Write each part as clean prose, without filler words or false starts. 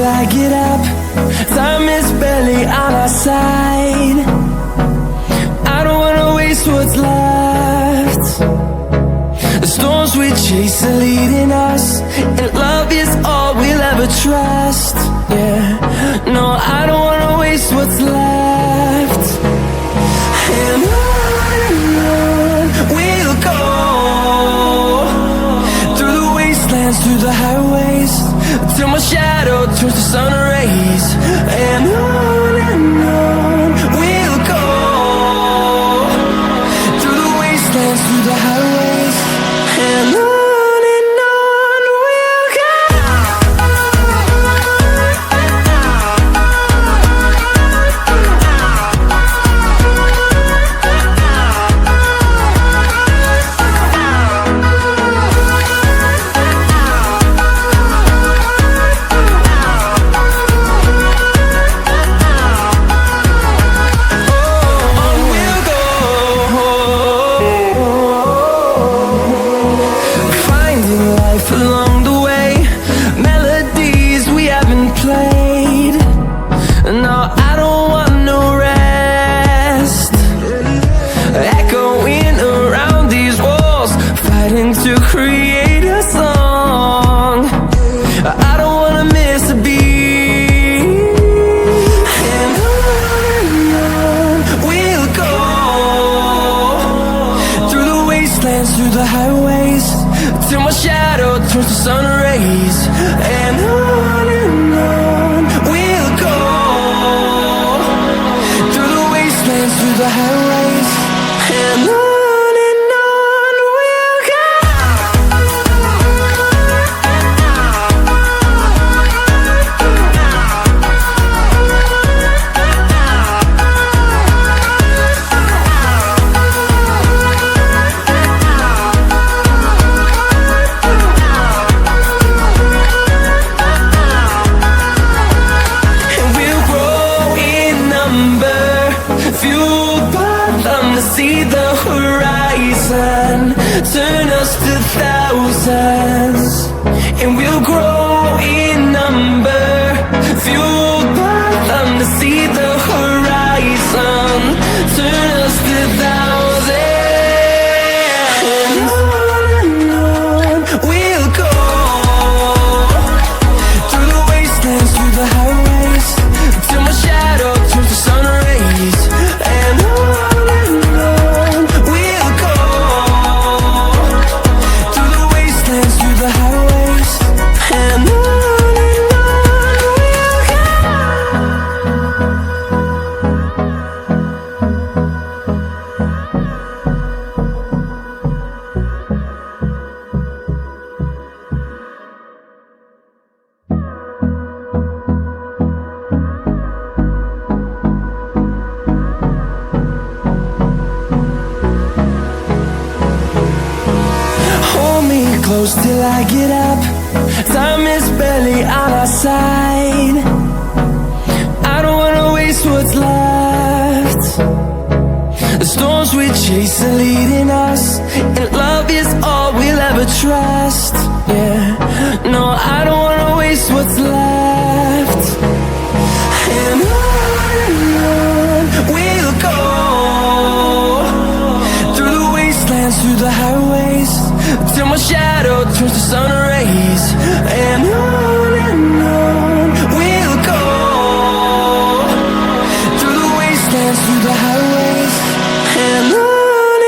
till I get up. Time is barely on our side. I don't wanna waste what's left. The storms we chase are leading us, and love is all we'll ever trust. Yeah, no, I don't wanna waste what's left. And on we'll go, through the wastelands, through the highways, till my shadow turns to sun rays. And on we'll go, through the wastelands, through the highways, and on we'll go. Along the way, melodies we haven't played. No, I don't want no rest. Echoing around these walls, fighting to create a song. I don't wanna miss a beat. And on we'll go, through the wastelands, through the highways, till my shadow turns to sun rays. And on we'll go, through the wastelands, through the highways, and on we'll go. Fueled by them to see the horizon, turn us to thousands, and we'll grow in number. Fueled by them to see the horizon, turn us to thousands, and on we'll go, through the wastelands, through the highways, till my shadow turns to sun rays. And on we'll go, through the wastelands, through the highways, and on we'll go. Hold me close till I get up. Time is barely on our side. I don't wanna waste what's left. The storms we chase are leading us, and love is all we'll ever trust. Yeah, no, I don't wanna waste what's left. And on we'll go, through the wastelands, through the highways, till my shadow turns to sun rays. And on we'll go, through the wastelands, through the highways, and on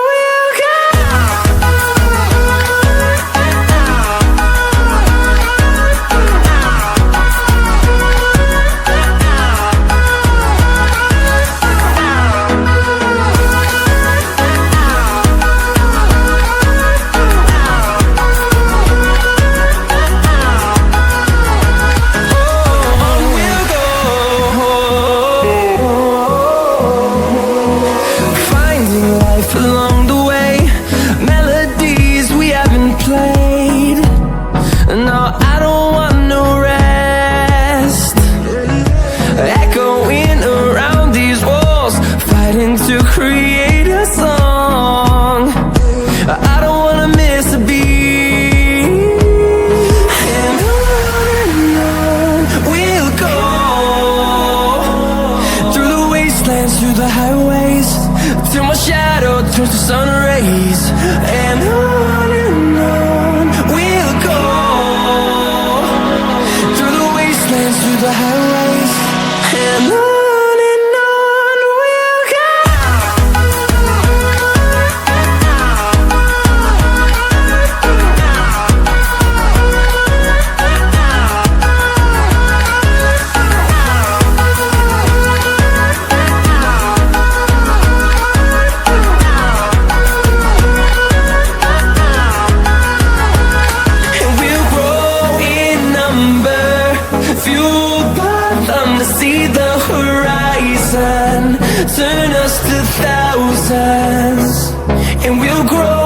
we'll go. towards the sun rays, and on we'll go, through the wastelands, through the highways, and on we'll go. See the horizon, turn us to thousands, and we'll grow